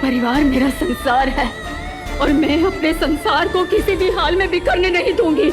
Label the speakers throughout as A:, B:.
A: परिवार मेरा संसार है और मैं अपने संसार को किसी भी हाल में बिखरने नहीं दूंगी।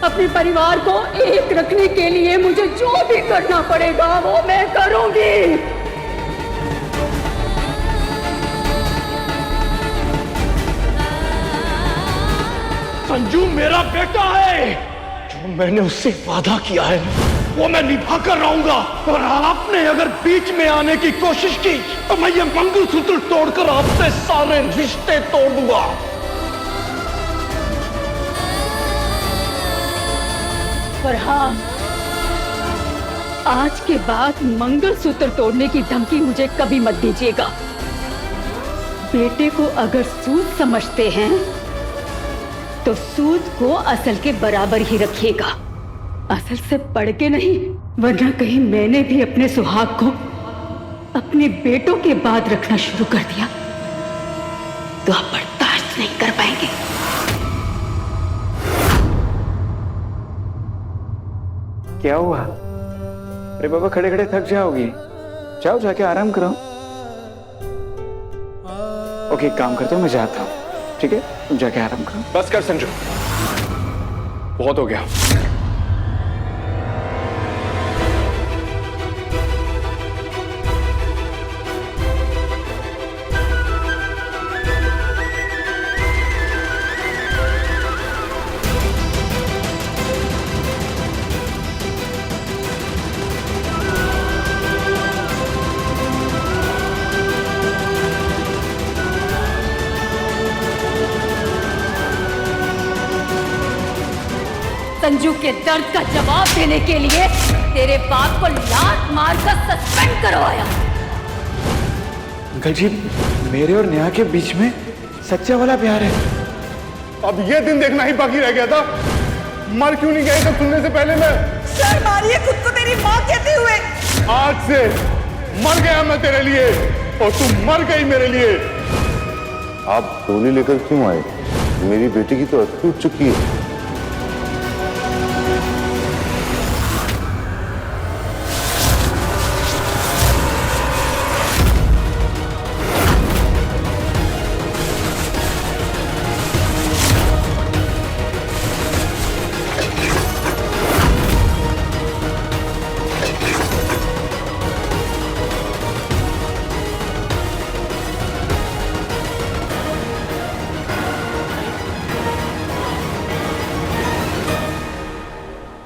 A: अपने परिवार को एक रखने के लिए मुझे जो भी करना पड़ेगा वो मैं करूंगी।
B: संजू मेरा बेटा है, जो मैंने उससे वादा किया है वो मैं निभा कर रहूंगा। और आपने अगर बीच में आने की कोशिश की तो मैं ये मंगलसूत्र तोड़कर आपसे सारे रिश्ते तोड़ दूंगा।
A: और हाँ, आज के बाद मंगलसूत्र तोड़ने की धमकी मुझे कभी मत दीजिएगा। बेटे को अगर सूद समझते हैं तो सूद को असल के बराबर ही रखिएगा, असल से पढ़ के नहीं, वरना कहीं मैंने भी अपने सुहाग को अपने बेटों के बाद रखना शुरू कर दिया तो आप बर्दाश्त नहीं कर पाएंगे।
C: क्या हुआ? अरे बाबा, खड़े खड़े थक जाओगी, जाओ जाके आराम करो। ओके, एक काम करता हूँ, मैं जाता हूँ, ठीक है? तुम जाके आराम करो।
B: बस कर संजू, बहुत हो गया।
A: संजू के दर्द का जवाब देने के लिए तेरे बाप को लात मारकर सस्पेंड करवाया।
C: अंकल जी, मेरे और नेहा के बीच में सच्चा वाला प्यार है।
B: अब ये दिन देखना ही बाकी रह गया था। मर क्यों नहीं गए सब सुनने से पहले? मैं
D: सर मारिए खुद को तेरी माँ कहते हुए।
B: आज से मर गया मैं तेरे लिए और तू मर गई मेरे लिए।
E: आप डोली लेकर क्यों आए? मेरी बेटी की तो अर्थी उठ चुकी है।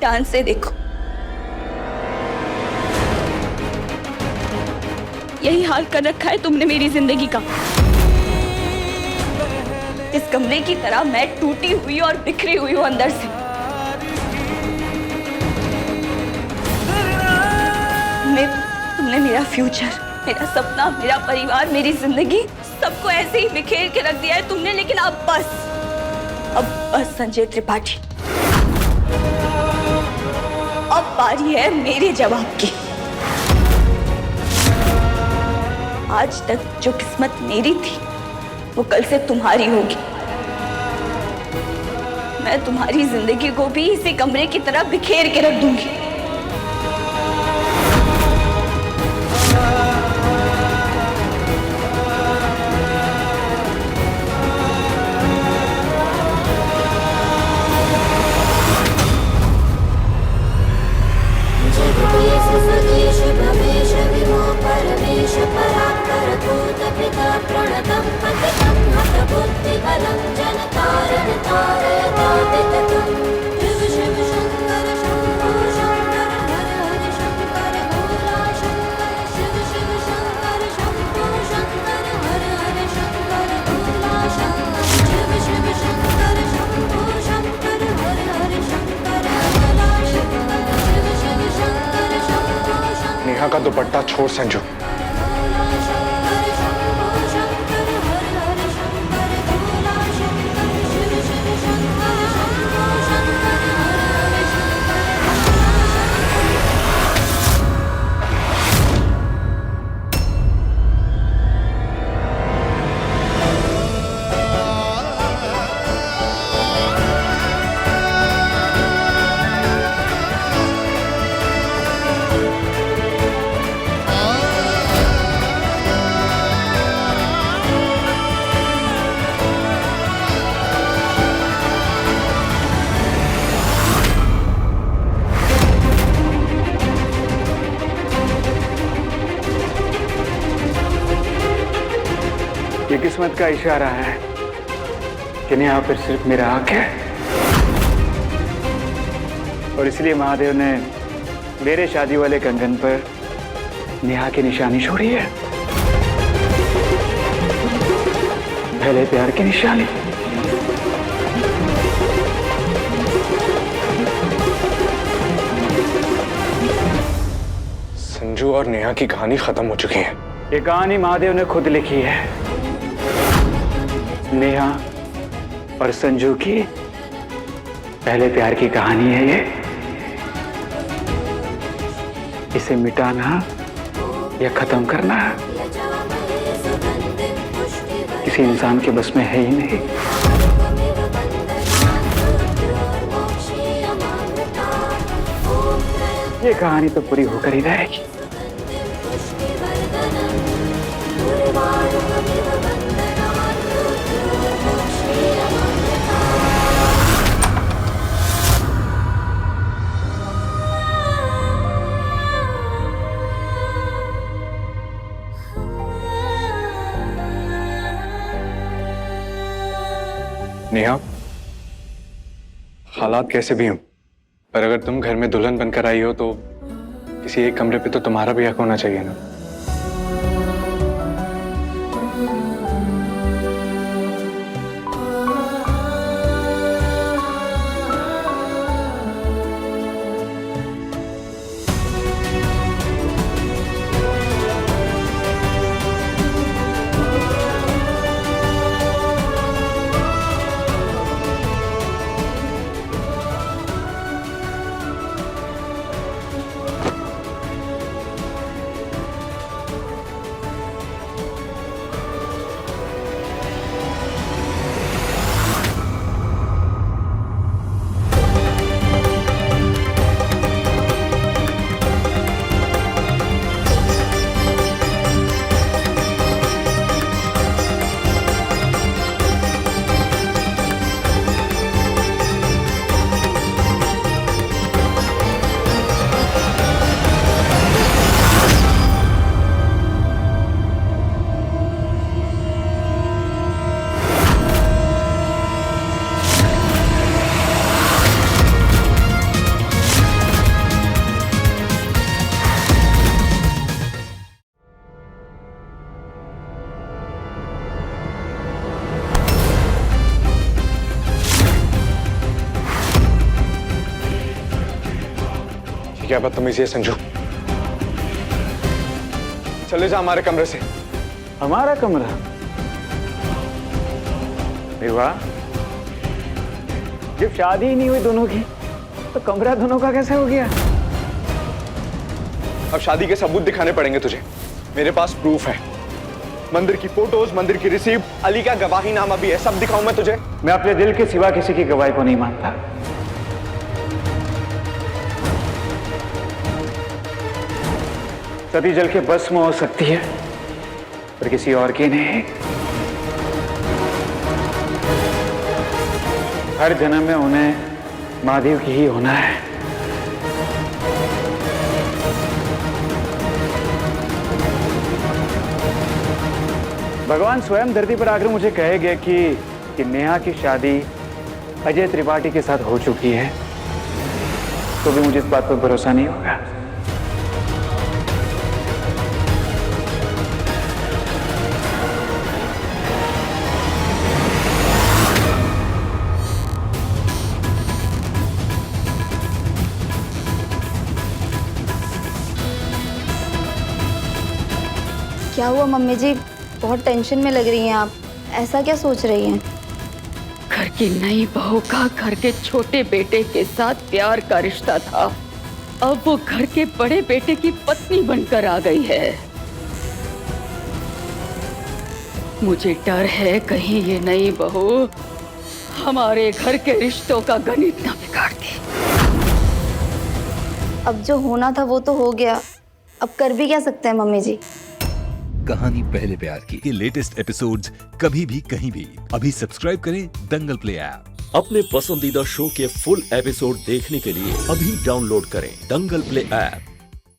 D: ध्यान से देखो, यही हाल कर रखा है तुमने मेरी जिंदगी का। इस कमरे की तरह मैं टूटी हुई और बिखरी हुई हूं अंदर से। तुमने मेरा फ्यूचर, मेरा सपना, मेरा परिवार, मेरी जिंदगी सबको ऐसे ही बिखेर के रख दिया है तुमने। लेकिन अब बस संजय त्रिपाठी, अब बारी है मेरे जवाब की। आज तक जो किस्मत मेरी थी वो कल से तुम्हारी होगी। मैं तुम्हारी जिंदगी को भी इसी कमरे की तरह बिखेर के रख दूंगी।
B: नेहा का दुपट्टा छोड़ संजू।
C: किस्मत का इशारा है कि नेहा पर सिर्फ मेरा हक है, और इसलिए महादेव ने मेरे शादी वाले कंगन पर नेहा की निशानी छोड़ी है, पहले प्यार की निशानी।
B: संजू और नेहा की कहानी खत्म हो चुकी है।
C: ये कहानी महादेव ने खुद लिखी है। नेहा और संजू की पहले प्यार की कहानी है ये। इसे मिटाना या खत्म करना किसी इंसान के बस में है ही नहीं। ये कहानी तो पूरी होकर ही रहेगी।
B: नेहा, हालात कैसे भी हों, पर अगर तुम घर में दुल्हन बनकर आई हो तो किसी एक कमरे पे तो तुम्हारा भी हक होना चाहिए ना। क्या बदतमीजी है संजू। चले जा हमारे कमरे से।
C: हमारा कमरा? वाह, जब शादी ही नहीं हुई दोनों की तो कमरा दोनों का कैसे हो गया?
B: अब शादी के सबूत दिखाने पड़ेंगे तुझे। मेरे पास प्रूफ है, मंदिर की फोटोज, मंदिर की रिसीप्ट, अली का गवाहीनामा भी है। सब दिखाऊं मैं तुझे?
C: मैं अपने दिल के सिवा किसी की गवाही को नहीं मानता। सती जल के भस्म हो सकती है पर किसी और की नहीं। हर जन्म में उन्हें महादेव की ही होना है। भगवान स्वयं धरती पर आकर मुझे कहेंगे कि नेहा की शादी अजय त्रिपाठी के साथ हो चुकी है, तो भी मुझे इस बात पर भरोसा नहीं होगा।
F: क्या हुआ मम्मी जी, बहुत टेंशन में लग रही हैं आप। ऐसा क्या सोच रही हैं?
A: घर की नई बहू का घर के छोटे बेटे के साथ प्यार का रिश्ता था, अब वो घर के बड़े बेटे की पत्नी बनकर आ गई है। मुझे डर है कहीं ये नई बहू हमारे घर के रिश्तों का गणित न बिगाड़ दे।
F: अब जो होना था वो तो हो गया, अब कर भी क्या सकते हैं मम्मी जी।
G: कहानी पहले प्यार की के लेटेस्ट एपिसोड्स कभी भी कहीं भी अभी सब्सक्राइब करें दंगल प्ले ऐप।
H: अपने पसंदीदा शो के फुल एपिसोड देखने के लिए अभी डाउनलोड करें दंगल प्ले ऐप।